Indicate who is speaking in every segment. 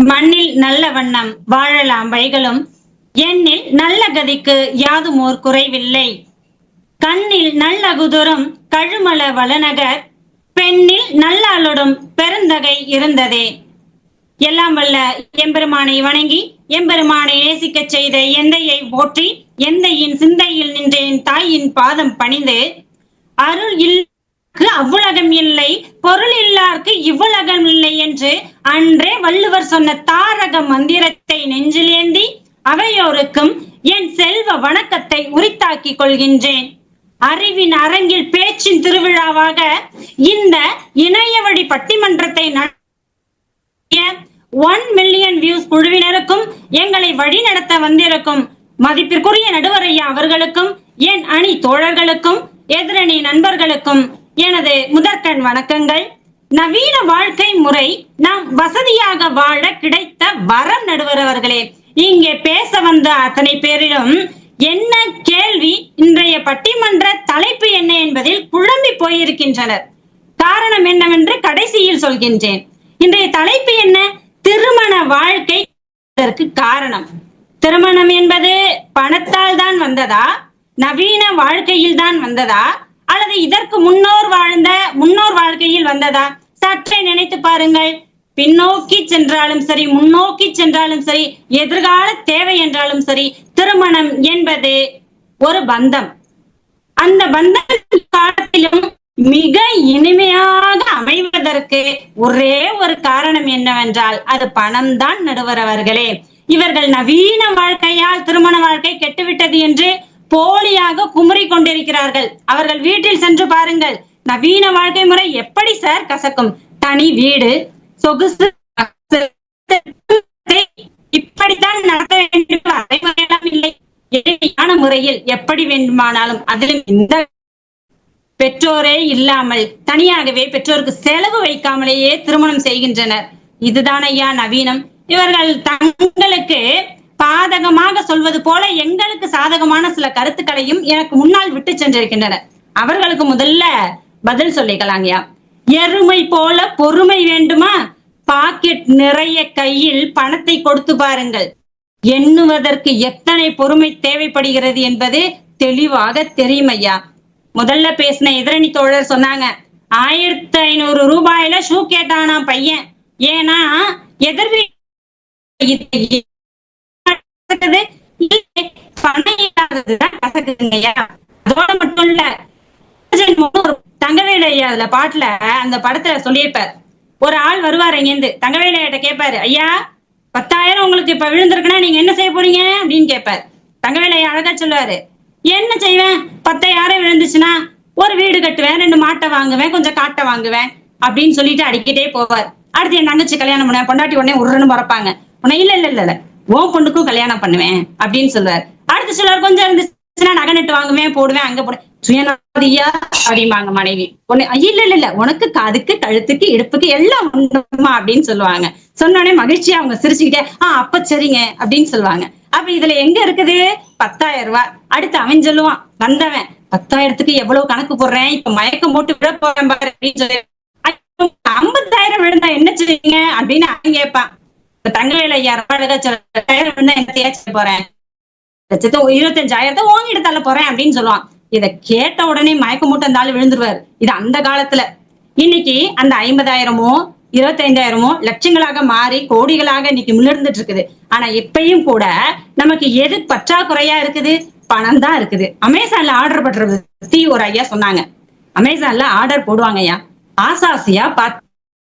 Speaker 1: மண்ணில் நல்ல வண்ணம் வாழலாம் வைகளும், எண்ணில் நல்ல கதிக்கு யாதுமோர் குறைவில்லை. கண்ணில் நல்லகுதுரும் கழுமல வளநகர், பெண்ணில் நல்லாளொடும் பெருந்தகை இருந்ததே. எல்லாம் வல்ல எம்பெருமானை வணங்கி எம்பெருமானை நேசிக்கச் செய்த எந்தையை போற்றி, எந்தையின் சிந்தையில் நின்றேன் தாயின் பாதம் பணிந்து, அருள் இல்லார்க்கு அவ்வுலகம் இல்லை, பொருள் இல்லார்க்கு இவ்வுலகம் இல்லை என்று அன்றே வள்ளுவர் சொன்ன தாரக மந்திரத்தை நெஞ்சிலேந்தி அவையோருக்கும் என் செல்வ வணக்கத்தை உரித்தாக்கிக் கொள்கின்றேன். அறிவின் அரங்கில் பேச்சின் திருவிழாவாக இந்த இணையவழி பட்டிமன்றத்தை 1 மில்லியன் வியூஸ் குழுவினருக்கும், எங்களை வழி நடத்த வந்திருக்கும் மதிப்பிற்குரிய நடுவரையா அவர்களுக்கும், என் அணி தோழர்களுக்கும், எதிரணி நண்பர்களுக்கும் எனது முதற்கண் வணக்கங்கள். நவீன வாழ்க்கை முறை நாம் வசதியாக வாழ கிடைத்த வரம் நடுவர் அவர்களே. இங்கே பேச வந்த அத்தனை பேரிலும் என்ன கேள்வி, இன்றைய பட்டிமன்ற தலைப்பு என்ன என்பதில் குழம்பி போயிருக்கின்றனர். காரணம் என்னவென்று கடைசியில் சொல்கின்றேன். இன்றைய தலைப்பு என்ன? திருமண வாழ்க்கை. காரணம், திருமணம் என்பது பணத்தால் தான் வந்ததா, நவீன வாழ்க்கையில் தான் வந்ததா, அல்லது இதற்கு முன்னோர் வாழ்க்கையில் வந்ததா? சற்றே நினைத்து பாருங்கள். பின்னோக்கி சென்றாலும் சரி, முன்னோக்கி சென்றாலும் சரி, எதிர்கால தேவை என்றாலும் சரி, திருமணம் என்பது ஒரு பந்தம். அந்த பந்தம் காலத்திலும் மிக இனிமையாக அமைவதற்கு ஒரே ஒரு காரணம் என்னவென்றால் அது பணம்தான் நடுவர் அவர்களே. இவர்கள் நவீன வாழ்க்கையால் திருமண வாழ்க்கை கெட்டுவிட்டது என்று போலியாக குமுறி கொண்டிருக்கிறார்கள். அவர்கள் வீட்டில் சென்று பாருங்கள். நவீன வாழ்க்கை முறை எப்படி சார் கசக்கும்? தனி வீடு, சொகுசு, இப்படித்தான் நடத்த வேண்டும், அறைமுறையெல்லாம் இல்லை, எளிமையான முறையில் எப்படி வேண்டுமானாலும், அதிலும் இந்த பெற்றோரே இல்லாமல் தனியாகவே பெற்றோருக்கு செலவு வைக்காமலேயே திருமணம் செய்கின்றனர். இதுதான் ஐயா நவீனம். இவர்கள் தங்களுக்கு பாதகமாக சொல்வது போல எங்களுக்கு சாதகமான சில கருத்துக்களையும் எனக்கு முன்னால் விட்டு சென்றிருக்கின்றனர். அவர்களுக்கு முதல்ல பதில் சொல்லிக்கலாங்கய்யா. எருமை போல பொறுமை வேண்டுமா? பாக்கெட் நிறைய கையில் பணத்தை கொடுத்து பாருங்கள். எண்ணுவதற்கு எத்தனை பொறுமை தேவைப்படுகிறது என்பது தெளிவாக தெரியும் ஐயா. முதல்ல பேசின எதிரணி தோழர் சொன்னாங்க, 1500 ரூபாயில ஷூ கேட்டானா பையன். ஏன்னா எதிர்வி பணம் இல்லாததுதான் கசக்குதுங்கய்யா. அதோட மட்டும் இல்ல, தங்கவேலு ஐயா அதுல பாட்டுல அந்த படத்துல சொல்லியிருப்பார். ஒரு ஆள் வருவாரு இங்கிருந்து, தங்கவேலு ஐயா கேட்பாரு, ஐயா 10,000 உங்களுக்கு இப்ப விழுந்திருக்குன்னா நீங்க என்ன செய்ய போறீங்க அப்படின்னு கேட்பாரு. தங்கவேலு ஐயா அழகா சொல்லுவாரு, என்ன செய்வேன், 10,000 விழுந்துச்சுன்னா ஒரு வீடு கட்டுவேன், 2 மாட்டை வாங்குவேன், கொஞ்சம் காட்டை வாங்குவேன் அப்படின்னு சொல்லிட்டு அடிக்கிட்டே போவார். அடுத்து என் தங்கச்சி கல்யாணம் பண்ண பொண்டாட்டி உடனே உருன்னு மறப்பாங்க. உடனே இல்ல உன் பொண்ணுக்கும் கல்யாணம் பண்ணுவேன் அப்படின்னு சொல்லுவார். அடுத்து சொல்லுவார், கொஞ்சம் இருந்துச்சுன்னா நகை நட்டு வாங்குவேன், போடுவேன், அங்க போடுவேன், சுயநதியா அப்படிம்பாங்க மனைவி. உடனே இல்ல உனக்கு காதுக்கு கழுத்துக்கு இடுப்புக்கு எல்லாம் உண்டுமா அப்படின்னு சொல்லுவாங்க. சொன்னோடனே மகிழ்ச்சியா அவங்க சிரிச்சுக்கிட்டே அப்ப சரிங்க அப்படின்னு சொல்லுவாங்க. அப்ப இதுல எங்க இருக்குது 10,000 ரூபாய். அடுத்து அவன் சொல்லுவான், வந்தவன் 10,000க்கு எவ்வளவு கணக்கு போடுறேன், இப்ப மயக்கம் போட்டு விட போறேன் பாரு அப்படின்னு சொல்லி 50,000 விழுந்தா என்ன செய்வீங்க அப்படின்னு அவன் கேட்பான். தங்கவேலு ஐயா அழகா சொல்ல, 10,000 விழுந்தா என்ன தேய்ச்சி போறேன், 25,000 ஓங்கிட்டு தள்ள போறேன் அப்படின்னு சொல்லுவான். இத கேட்ட உடனே மயக்கம் போட்டு அந்த ஆளு விழுந்துருவாரு. இது அந்த காலத்துல. இன்னைக்கு அந்த 50,000மோ 25,000மோ லட்சங்களாக மாறி கோடிகளாக இன்னைக்கு முன்னிருந்துட்டு இருக்குது. ஆனா இப்பயும் கூட நமக்கு எது பற்றாக்குறையா இருக்குது? பணம் தான் இருக்குது. அமேசான்ல ஆர்டர் பண்றது பத்தி ஒரு ஐயா சொன்னாங்க. அமேசான்ல ஆர்டர் போடுவாங்க ஐயா, ஆசாசியா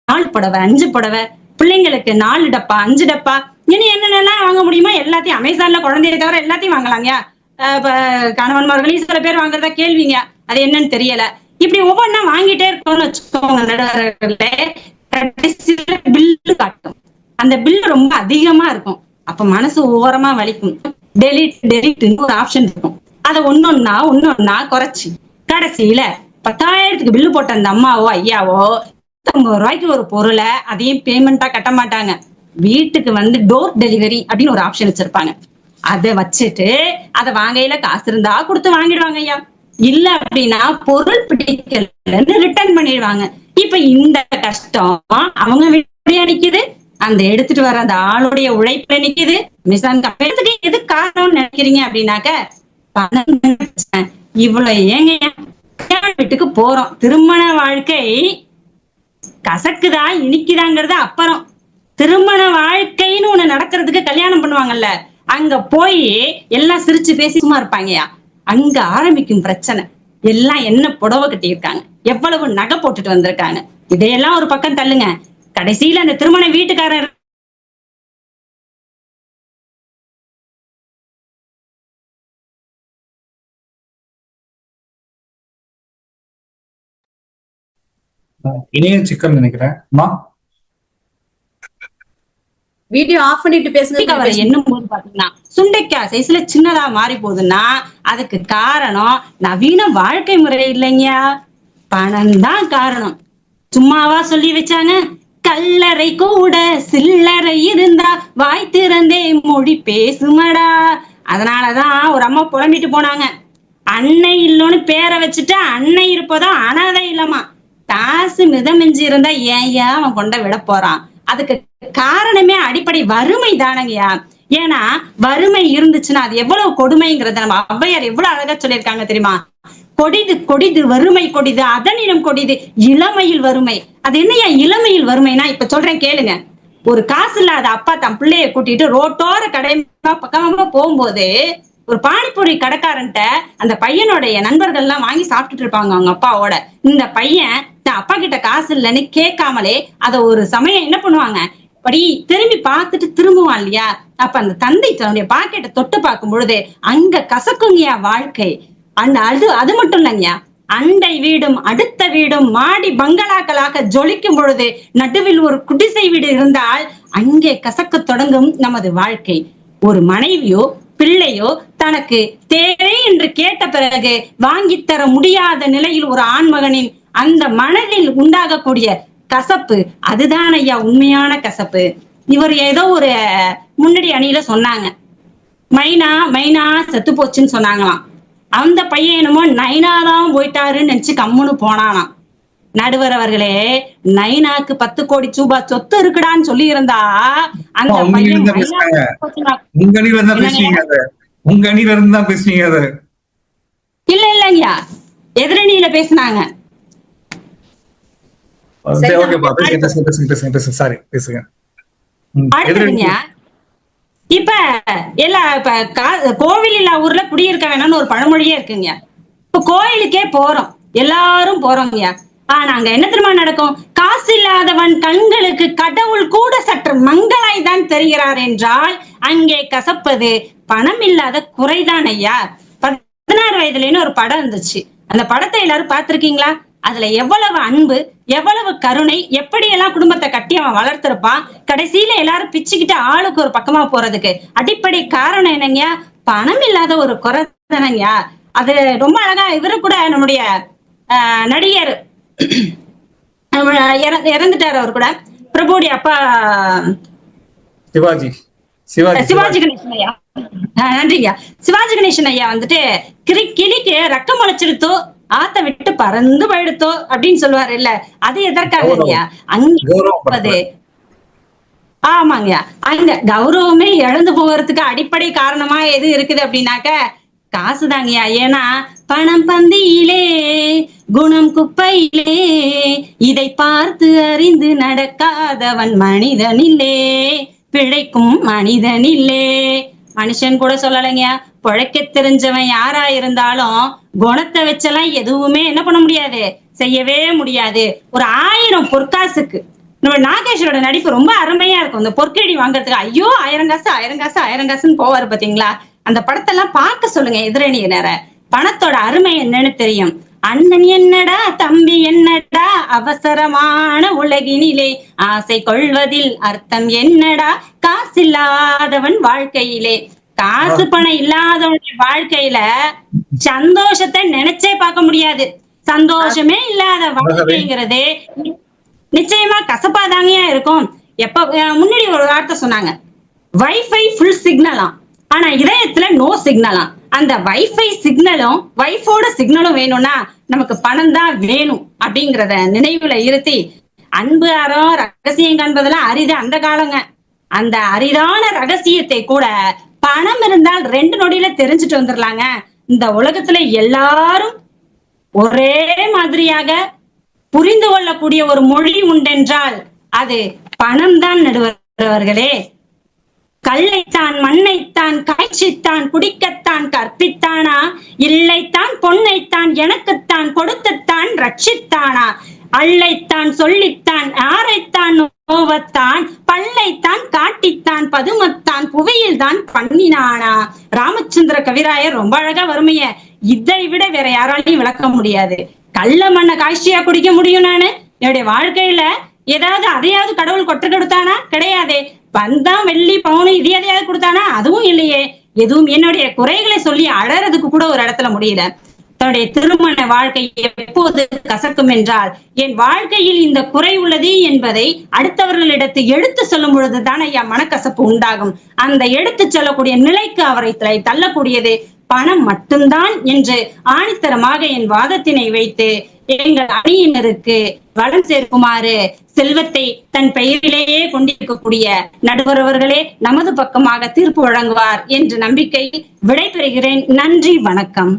Speaker 1: 4 புடவை 5 புடவை, பிள்ளைங்களுக்கு 4 டப்பா 5 டப்பா, இனி என்னென்னலாம் வாங்க முடியுமோ எல்லாத்தையும் அமேசான்ல குழந்தைய தவிர எல்லாத்தையும் வாங்கலாங்கயா. கணவன்மார்களையும் சில பேர் வாங்குறதா கேள்விங்க, அது என்னன்னு தெரியல. இப்படி ஒவ்வொன்னா வாங்கிட்டே இருக்கோம்னு வச்சுக்கோங்க, பில்லு காட்டும். அந்த பில்லு ரொம்ப அதிகமா இருக்கும். அப்ப மனசு ஓரமா வலிக்கும். டெலிட் ஒரு ஆப்ஷன் இருக்கும். அதை ஒன்னொன்னா குறைச்சி கடைசியில 10,000க்கு பில்லு போட்ட அந்த அம்மாவோ ஐயாவோ 50 ரூபாய்க்கு ஒரு பொருளை அதையும் பேமெண்டா கட்ட மாட்டாங்க. வீட்டுக்கு வந்து டோர் டெலிவரி அப்படின்னு ஒரு ஆப்ஷன் வச்சிருப்பாங்க. அதை வச்சுட்டு அதை வாங்கையில காசு இருந்தா கொடுத்து வாங்கிடுவாங்க ஐயா. இல்ல அப்படின்னா பொருள் பிடிக்கலன்னு ரிட்டர்ன் பண்ணிடுவாங்க. இப்ப இந்த கஷ்டம் அவங்க வீட்லயே நிக்குது, அந்த எடுத்துட்டு வர அந்த ஆளுடைய உழைப்புல நிக்குது. மிசான் எது காரணம்னு நினைக்கிறீங்க அப்படின்னாக்க பணம். இவ்வளவு ஏங்க வீட்டுக்கு போறோம், திருமண வாழ்க்கை கசக்குதா இனிக்குதாங்கிறது அப்புறம். திருமண வாழ்க்கைன்னு ஒண்ணு நடக்கிறதுக்கு கல்யாணம் பண்ணுவாங்கல்ல, அங்க போய் எல்லாம் சிரிச்சு பேசி சும்மா இருப்பாங்கயா. அங்க ஆரம்பிக்கும் பிரச்சனை. எல்லாம் என்ன புடவை கட்டி இருக்காங்க, எவ்வளவு நகை போட்டுட்டு வந்திருக்காங்க, இதையெல்லாம் ஒரு பக்கம் தள்ளுங்க. கடைசியில அந்த திருமண வீட்டுக்காரர்
Speaker 2: இணைய சிக்கல் நினைக்கிறேன்.
Speaker 3: வீடியோ ஆஃப் பண்ணிட்டு பேசுங்க.
Speaker 1: என்னும் போது பாத்தீங்கன்னா சுண்டைக்காய் சைஸ்ல சின்னதா மாறி போகுதுன்னா அதுக்கு காரணம் நவீன வாழ்க்கை முறை இல்லைங்க, பணம் தான் காரணம். சும்மாவா சொல்லி வச்சாங்க, கல்லறை கூட சில்லறை இருந்தா வாய் திறந்தே மொழி பேசுமடா. அதனாலதான் ஒரு அம்மா புலம்பிட்டு போனாங்க, அன்னை இல்லோன்னு பேரை வச்சுட்டா அன்னை இருப்பதோ அனாதை இல்லமா. காசு மிதமிஞ்சி இருந்தா ஏன் அவன் கொண்ட விட போறான். அதுக்கு காரணமே அடிப்படை வறுமை தானங்கய்யா. ஏன்னா வறுமை இருந்துச்சுன்னா அது எவ்வளவு கொடுமைங்கிறத நம்ம ஔவையார் எவ்வளவு அழகா சொல்லியிருக்காங்க தெரியுமா? கொடிது கொடிது வறுமை கொடிது அதனிடம் கொடிது இளமையில் வறுமை. அது என்னையா இளமையில் வறுமைனா? இப்ப சொல்றேன் கேளுங்க. ஒரு காசு இல்லாத அப்பா தன் பிள்ளைய கூட்டிட்டு ரோட்டோர கடை பக்கமா போகும்போது ஒரு பானிபூரி கடைக்காரன்ட்ட அந்த பையனுடைய நண்பர்கள் எல்லாம் வாங்கி சாப்பிட்டுட்டு இருப்பாங்க அவங்க அப்பாவோட. இந்த பையன் தன் அப்பா கிட்ட காசு இல்லைன்னு கேட்காமலே அத ஒரு சமயம் என்ன பண்ணுவாங்க, அப்படி திரும்பி பார்த்துட்டு திரும்புவான் இல்லையா? அப்ப அந்த தந்தை தன்னுடைய பாக்கெட்டை தொட்டு பார்க்கும் பொழுது அங்க கசக்குங்கயா வாழ்க்கை. அது மட்டும் இல்லைங்கயா, அண்டை வீடும் அடுத்த வீடும் மாடி பங்களாக்களாக ஜொலிக்கும் பொழுது நடுவில் ஒரு குடிசை வீடு இருந்தால் அங்கே கசக்க தொடங்கும் நமது வாழ்க்கை. ஒரு மனைவியோ பிள்ளையோ தனக்கு தேவை என்று கேட்ட பிறகு வாங்கித்தர முடியாத நிலையில் ஒரு ஆண்மகனின் அந்த மனதில் உண்டாகக்கூடிய கசப்பு, அதுதான் ஐயா உண்மையான கசப்பு. இவர் ஏதோ ஒரு முன்னாடி அணியில சொன்னாங்க, மைனா செத்து போச்சுன்னு சொன்னாங்களாம். அந்த பையன் என்னமோ நைனாதான் போயிட்டாருன்னு நினைச்சு கம்முன்னு போனானாம். நடுவர் அவர்களே, நைனாக்கு 10 கோடி ரூபாய் சொத்து இருக்குடான்னு சொல்லி இருந்தா அந்த பையன் இல்லைங்கய்யா எதிரணியில பேசினாங்க. இப்ப கோவில் இல்லா ஊர்ல குடியிருக்க வேணாம்னு ஒரு பழமொழியே இருக்குங்க. இப்ப கோயிலுக்கே போறோம், எல்லாரும் போறோங்கய்யா. ஆனா அங்க என்ன தெரியுமா நடக்கும்? காசு இல்லாதவன் கண்களுக்கு கடவுள் கூட சற்று மங்களாய் தான் தெரிகிறார் என்றால் அங்கே கசப்பது பணம் இல்லாத குறைதான் ஐயா. 16 வயதுலன்னு ஒரு படம் இருந்துச்சு. அந்த படத்தை எல்லாரும் பார்த்திருக்கீங்களா? அதுல எவ்வளவு அன்பு, எவ்வளவு கருணை, எப்படி எல்லாம் குடும்பத்தை கட்டி அவன் வளர்த்திருப்பான். கடைசியில எல்லாரும் பிச்சுக்கிட்டு ஆளுக்கு ஒரு பக்கமா போறதுக்கு அடிப்படை காரணம் என்னங்கயா? பணம் இல்லாத ஒரு குறை தானங்கயா. அது ரொம்ப அழகா இவரு கூட நம்முடைய நடிகர் இறந்துட்டாரு அவர் கூட, பிரபுடைய அப்பா சிவாஜி கணேசன் ஐயா. நன்றிங்க. சிவாஜி கணேசன் ஐயா வந்துட்டு கிளிக்கு ரக்கம் முளைச்சிருத்தோ ஆத்த விட்டு பறந்து போயிடுத்தோ அப்படின்னு சொல்லுவாரு இல்ல, அது எதற்காக ஐயா? அங்க ஆமாங்கய்யா, அங்க கௌரவமே இழந்து போகிறதுக்கு அடிப்படை காரணமா எது இருக்குது அப்படின்னாக்க காசுதாங்கய்யா. ஏன்னா பணம் பந்தியிலே குணம் குப்பையிலே இதை பார்த்து அறிந்து நடக்காதவன் மனிதனில்லே, பிழைக்கும் மனிதனில்லே. மனுஷன் கூட சொல்லலைங்க, பிழைக்க தெரிஞ்சவன் யாரா இருந்தாலும் குணத்தை வச்செல்லாம் எதுவுமே என்ன பண்ண முடியாது, செய்யவே முடியாது. ஒரு 1000 பொற்காசுக்கு நம்ம நாகேஷோட நடிப்பு ரொம்ப அருமையா இருக்கும். இந்த பொற்கடி வாங்குறதுக்கு ஐயோ 1000 காசு 1000 காசு 1000 காசுன்னு போவாரு பாத்தீங்களா? அந்த படத்தெல்லாம் பார்க்க சொல்லுங்க எதிரணியினரை. பணத்தோட அருமை என்னன்னு தெரியும். அண்ணன் என்னடா தம்பி என்னடா அவசரமான உலகினிலே ஆசை கொள்வதில் அர்த்தம் என்னடா காசில்லாதவன் வாழ்க்கையிலே. காசு பணம் இல்லாதவனுடைய வாழ்க்கையில சந்தோஷத்தை நினைச்சே பார்க்க முடியாது. சந்தோஷமே இல்லாத வாழ்க்கைங்கிறது நிச்சயமா கசப்பாதாங்கயா இருக்கும். எப்ப முன்னாடி ஒரு வார்த்தை சொன்னாங்க, வைஃபை ஃபுல் சிக்னலாம், ஆனா இதயத்துல நோ சிக்னலாம். அந்த வைஃபை சிக்னலும் வைஃபோட சிக்னலும் வேணும்னா நமக்கு பணம் தான் வேணும் அப்படிங்கிறத நினைவுல இருத்தி அன்பு அறம் ரகசியம் காண்பதெல்லாம் அரிது அந்த காலங்க. அந்த அரிதான ரகசியத்தை கூட பணம் இருந்தால் 2 நொடியில தெரிஞ்சுட்டு வந்துடலாங்க. இந்த உலகத்துல எல்லாரும் ஒரே மாதிரியாக புரிந்து கொள்ளக்கூடிய ஒரு மொழி உண்டென்றால் அது பணம் தான் நடுவர்களே. கல்லைத்தான் மண்ணைத்தான் காய்ச்சித்தான் குடிக்கத்தான் கற்பித்தானா, இல்லைத்தான் பொன்னைத்தான் எனக்குத்தான் கொடுத்துத்தான் ரட்சித்தானா, அள்ளைத்தான் சொல்லித்தான் ஆரைத்தான் நோவத்தான் பல்லைத்தான் காட்டித்தான் பதுமத்தான் புவியில் தான் பண்ணினானா. ராமச்சந்திர கவிராயர் ரொம்ப அழகா வறுமைய இதை விட வேற யாராலையும் விளக்க முடியாது. கள்ள மண்ணை காய்ச்சியா குடிக்க முடியும் நானு? என்னுடைய வாழ்க்கையில ஏதாவது அதையாவது கடவுள் கொற்று கொடுத்தானா? கிடையாதே. பந்தம் வெள்ளி பவுனு இது எதையாவது கொடுத்தானா? அதுவும் இல்லையே. எதுவும் என்னுடைய குறைகளை சொல்லி அழறதுக்கு கூட ஒரு இடத்துல முடியல. தன்னுடைய திருமண வாழ்க்கை எப்போது கசக்கும் என்றால், என் வாழ்க்கையில் இந்த குறை உள்ளது என்பதை அடுத்தவர்களிடத்து எடுத்து சொல்லும் பொழுதுதான் ஐயா மனக்கசப்பு உண்டாகும். அந்த எடுத்து சொல்லக்கூடிய நிலைக்கு அவரை தள்ளக்கூடியது பணம் மட்டும்தான் என்று ஆணித்தரமாக என் வாதத்தினை வைத்து எங்கள் அணியினருக்கு வளம் சேர்க்குமாறு செல்வத்தை தன் பெயரிலேயே கொண்டிருக்கக்கூடிய நடுவர் அவர்களே நமது பக்கமாக தீர்ப்பு வழங்குவார் என்ற நம்பிக்கை விடைபெறுகிறேன். நன்றி, வணக்கம்.